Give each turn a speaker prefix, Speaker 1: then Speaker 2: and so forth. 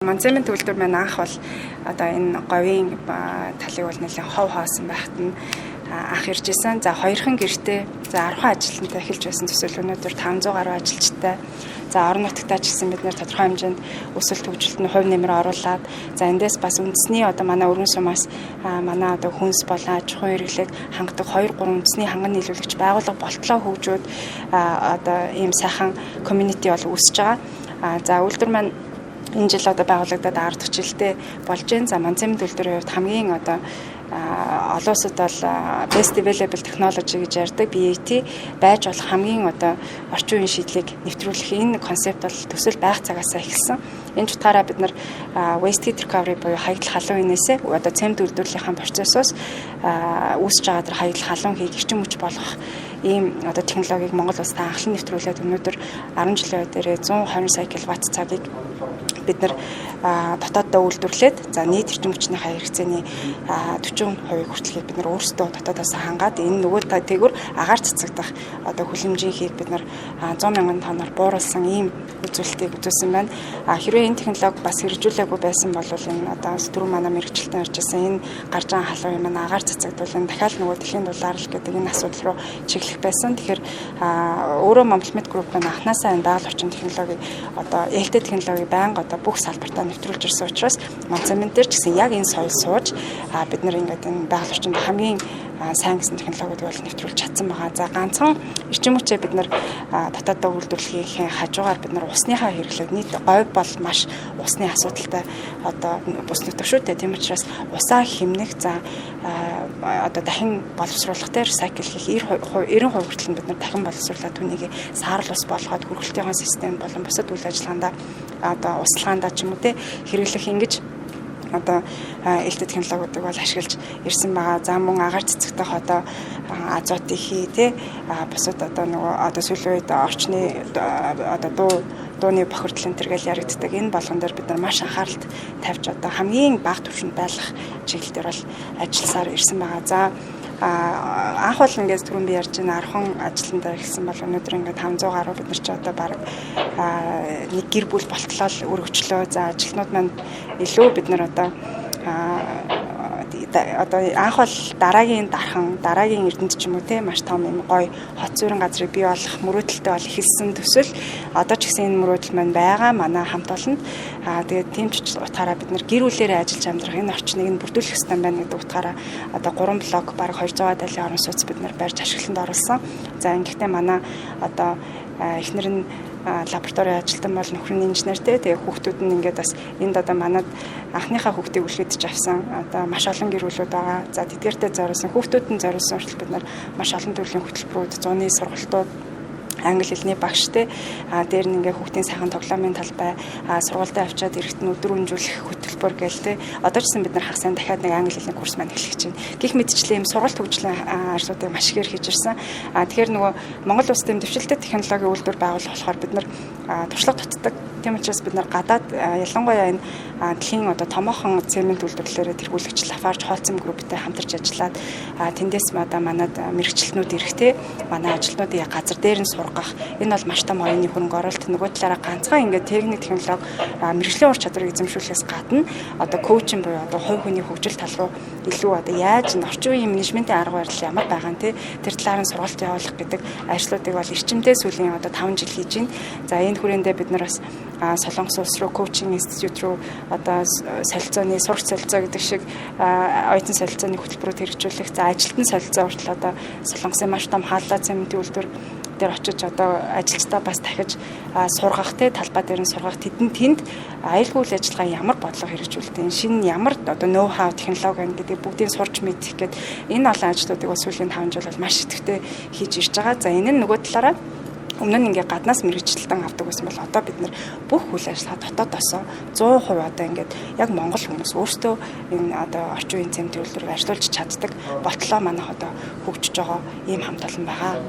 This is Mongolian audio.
Speaker 1: Монцемент үйлдвэр маань анх бол одоо энэ говийн талыг бол нэлээд хов хоосон байхад нь анх ирж исэн. За хоёрхан гэртээ за 10 ажилтнтай эхэлж байсан төсөл өнөөдөр 500 гаруй ажилчтай. За орон нутгатаа ч гэсэн бид нэр тодорхой хэмжээнд өсөлт хөгжилтөнд хувь нэмэр оруулаад за эндээс бас үндэсний одоо манай өргөн сумаас манай одоо хүнс болон аж ахуйн хэрэглээг хангадаг 2-3 үндэсний ханган нийлүүлэгч байгууллага болтлоо хөгжөөд одоо ийм сайхан community бол үүсэж байгаа. За үйлдвэр маань энэ жил одоо байгуулагдаад 10 дахь жилдээ болж байна. За Монцемент үйлдвэрийн хувьд хамгийн одоо олон улсад бол Best Available Technology гэж ярьдаг BAT байж болох хамгийн одоо орчин үеийн шийдлийг нэвтрүүлэх энэ концепт бол төсөл байх цагаасаа эхэлсэн. Энэ утгаараа бид нар waste heat recovery буюу хаягдл халуун инээсээ одоо цемент үйлдвэрлэлийн процессоос үүсэж байгаа тэр хаягдл халуун хийх эрчим хүч болгох ийм одоо технологиг Монгол улсад анхлан нэвтрүүлээд өнөөдөр 10 жилийн үеэрээ 120 сая киловатт цагийг бид нар дотооддоо үйлдвэрлээд за нийт эрчим хүчний хэрэгцээний 40% хүртэлхийг бид нар өөрсдөө дотоодоос хангаад энэ нөгөө тэгвэр агаар цацагдах одоо хүлэмжийнхийг бид нар 100 мянган тонноор бууруулсан ийм үзүүлэлтийг үзүүлсэн байна. Хэрвээ энэ технологи бас хэрэгжүүлээгүй байсан бол энэ одоо дөрөв манай мэрэгчлэлтэн ярьжсэн энэ гарч байгаа халуун юм агаар цацагдвал энэ дахиад нөгөө дэлхийн дулаарлал гэдэг энэ асуудал руу чиглэх байсан. Тэгэхээр өөрөө Монголмет групп нь анханасаа энэ байгаль орчин технологи одоо ээлтэй технологи байнга одоо бүх салбартаа нэвтрүүлж ирсэн учраас Монцемент дээр ч гэсэн яг энэ соёл сууж бид нар ингээд энэ байгаль орчинд хамгийн сайн гэсэн технологиуд бол нэвтрүүлж чадсан байгаа. За ганцхан эрчим хүчээ бид нар дотооддоо үйлдвэрлэхийн хажуугаар бид нар усныхаа хэрэглээд нийт говь бол маш усны асуудалтай одоо бус нутаг шүү дээ. Тийм учраас усаа хэмнэх за одоо дахин боловсруулах дээр recycle хийх 90% хүртэл бид нар дахин боловсруулаад түүнийг саарл ус болгоод хөргөлтийн систем болон бусад үйл ажиллагаанд одоо услахаандаа ч юм уу те хэрэглэх ингэж одоо ээлтэй технологиудыг бол ашиглаж ирсэн байгаа. За мөн агаар цэцэгдэх одоо азотыг хий те бусад одоо нөгөө одоо сүүлийн үед орчны одоо дууны бохирдол энэ төргээл яригддаг. Энэ болгон дээр бид нар маш анхаарал тавьж одоо хамгийн бага түвшинд байлгах чиглэлээр бол ажилласаар ирсэн байгаа. За анх бол ингээд түрүүн би ярьж байна 10 ажилтнаа ирсэн бол өнөөдөр ингээд 500 гаруй бид нар ч одоо баг нэг гэр бүл болтлоо өргөчлөө. За ажилтнууд маань илүү бид нар одоо анх бол дараагийн дархан дараагийн эрдэнэт ч юм уу те маш том юм гоё хот зүрэн газрыг бий болох мөрөөдөлтөй бол ихэлсэн төсөл одоо ч гэсэн энэ мөрөөдөл маань байгаа манай хамт олонд тэгээд тийм ч утгаараа бид нар гэр бүлээрээ ажиллаж амьдрах энэ орчныг нь бүрдүүлэх ёстой байна гэдэг утгаараа одоо 3 блок баг 200 дайлын орон сууц бид нар барьж ашиглалтанд оруулсан. За ингэхдээ манай одоо эхнэр нь лабораторийн ажилтан бол нөхөр нь инженертэй. Тэгээ хүүхдүүд нь ингээд бас энд одоо манад анхныхаа хүүхдийг үлгэдэж авсан одоо маш олон гэр бүлүүд байгаа. За тэдгээртэй зориулсан хүүхдүүд нь зориулсан хүртэл бид нар маш олон төрлийн хөтөлбөрүүд, зуны сургалтууд англи хэлний багштай дээр нь ингээ хүүхдийн сайхан тоглоомын талбай сургуультай авчаад эрэхтэн өдөр өнжүүлэх хөтөлбөр гээл те одоо ч гэсэн бид нар хагас сайн дахиад нэг англи хэлний курс маань эхлэх чинь гэх мэтчлэн юм сургалт хөгжлийн ажлуудыг маш ихээр хийж ирсэн. Тэгэхээр нөгөө Монгол улс тэм дэвшилтэт технологийн үйлдвэр байгуулах болохоор бид нар туршлага татдаг. Тийм учраас бид нар гадаад ялангуяа энэ дэлхийн одоо томоохон цемент үйлдвэрлэлээр тэргүүлэгч Лафарж Холцем групптэй хамтарч ажиллаад тэндээс одоо манад мэрэгчлэнүүд ирэхтэй манай ажилтнуудын газар дээр нь сургах энэ бол маш том оюуны хөрөнгө оруулалт. Нөгөө талаараа ганцхан ингээд техник технологи мэрэгжлийн ур чадварыг эзэмшүүлэхээс гадна одоо коучинг буюу одоо хувь хүний хөгжил тал руу илүү одоо яаж орчин үеийн менежментийн арга барил ямар байгаа нь тэр талаар нь сургалт явуулах гэдэг ажлуудыг бол эрчимтэй сүүлийн одоо 5 жил хийж байна. За энэ хүрээндээ бид нар бас Солонгос улс руу коучинг институт руу одоо солилцооны сурч солилцоо гэдэг шиг оюутан солилцооны хөтөлбөрөд хэрэгжүүлэх. За ажилтны солилцоо хүртэл одоо Солонгосын маш том хааллаа цементийн үйлдвэр дээр очиж одоо ажилчдаа бас дахиж сургах те талбай дээр нь сургах тэнд аюулгүй үйл ажиллагаа ямар бодлого хэрэгжүүлдэг энэ шинэ ямар одоо ноу хау технологи гэдэг бүгдийг сурч мэдэх гээд энэ олон ажлуудыг бас сүүлийн 5 жил бол маш идэвхтэй хийж ирж байгаа. За энэ нь нөгөө талаараа өмнө нь ингээ гаднаас мэрэгчлэлтэн авдаг байсан бол одоо бид нар бүх үйл ажиллагаа дотоодосоо 100% одоо ингээд яг монгол хүмүүс өөрсдөө энэ одоо орчин үеийн цемент үйлдвэрийг ажиллуулж чаддаг болтлоо манайх одоо хөгжиж байгаа ийм хамт олон байгаа.